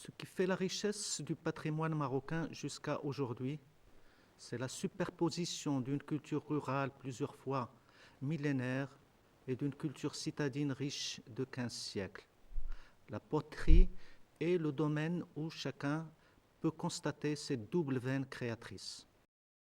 Ce qui fait la richesse du patrimoine marocain jusqu'à aujourd'hui, c'est la superposition d'une culture rurale plusieurs fois millénaire et d'une culture citadine riche de 15 siècles. La poterie est le domaine où chacun peut constater cette double veine créatrice.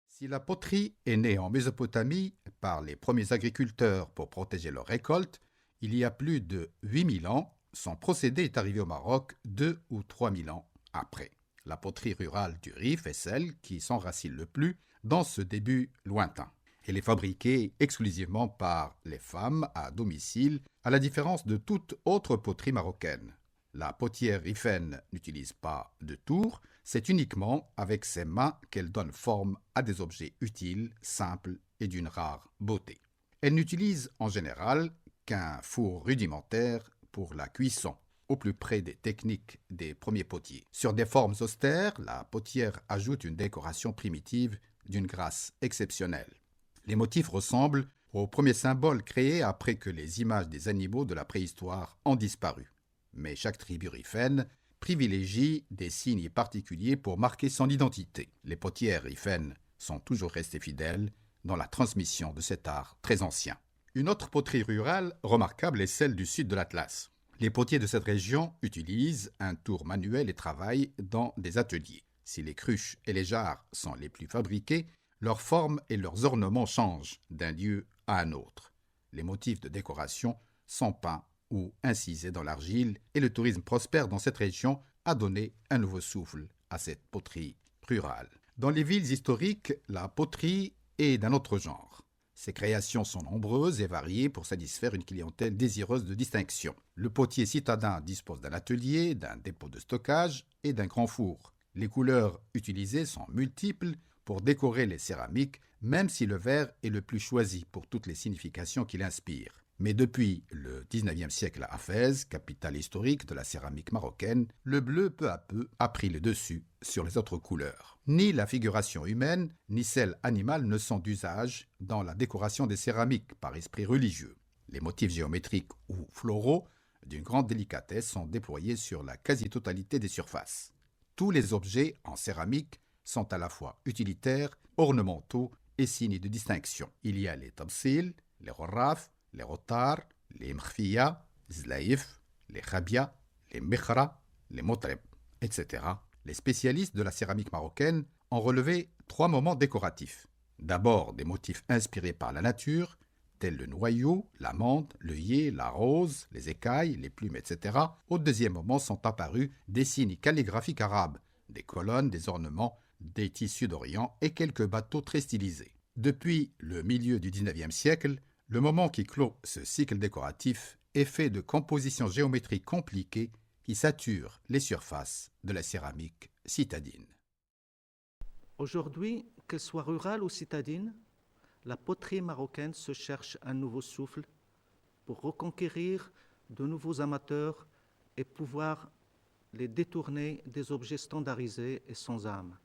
Si la poterie est née en Mésopotamie par les premiers agriculteurs pour protéger leurs récoltes, il y a plus de 8000 ans, son procédé est arrivé au Maroc 2 ou 3000 ans après. La poterie rurale du Rif est celle qui s'enracine le plus dans ce début lointain. Elle est fabriquée exclusivement par les femmes à domicile, à la différence de toute autre poterie marocaine. La potière rifaine n'utilise pas de tour, c'est uniquement avec ses mains qu'elle donne forme à des objets utiles, simples et d'une rare beauté. Elle n'utilise en général qu'un four rudimentaire pour la cuisson, au plus près des techniques des premiers potiers. Sur des formes austères, la potière ajoute une décoration primitive d'une grâce exceptionnelle. Les motifs ressemblent aux premiers symboles créés après que les images des animaux de la préhistoire ont disparu. Mais chaque tribu rifène privilégie des signes particuliers pour marquer son identité. Les potières rifènes sont toujours restées fidèles dans la transmission de cet art très ancien. Une autre poterie rurale remarquable est celle du sud de l'Atlas. Les potiers de cette région utilisent un tour manuel et travaillent dans des ateliers. Si les cruches et les jarres sont les plus fabriquées, leurs formes et leurs ornements changent d'un lieu à un autre. Les motifs de décoration sont peints ou incisés dans l'argile et le tourisme prospère dans cette région a donné un nouveau souffle à cette poterie rurale. Dans les villes historiques, la poterie est d'un autre genre. Ses créations sont nombreuses et variées pour satisfaire une clientèle désireuse de distinction. Le potier citadin dispose d'un atelier, d'un dépôt de stockage et d'un grand four. Les couleurs utilisées sont multiples pour décorer les céramiques, même si le vert est le plus choisi pour toutes les significations qu'il inspire. Mais depuis le XIXe siècle à Fès, capitale historique de la céramique marocaine, le bleu peu à peu a pris le dessus sur les autres couleurs. Ni la figuration humaine, ni celle animale ne sont d'usage dans la décoration des céramiques par esprit religieux. Les motifs géométriques ou floraux d'une grande délicatesse sont déployés sur la quasi-totalité des surfaces. Tous les objets en céramique sont à la fois utilitaires, ornementaux et signes de distinction. Il y a les tabsil, les roraf, les rotars, les mkhfiya, les zlaïf, les khabia, les mekhra, les motreb, etc. Les spécialistes de la céramique marocaine ont relevé 3 moments décoratifs. D'abord, des motifs inspirés par la nature, tels le noyau, l'amande, l'œillet, la rose, les écailles, les plumes, etc. Au deuxième moment sont apparus des signes calligraphiques arabes, des colonnes, des ornements, des tissus d'Orient et quelques bateaux très stylisés. Depuis le milieu du XIXe siècle, le moment qui clôt ce cycle décoratif est fait de compositions géométriques compliquées qui saturent les surfaces de la céramique citadine. Aujourd'hui, qu'elle soit rurale ou citadine, la poterie marocaine se cherche un nouveau souffle pour reconquérir de nouveaux amateurs et pouvoir les détourner des objets standardisés et sans âme.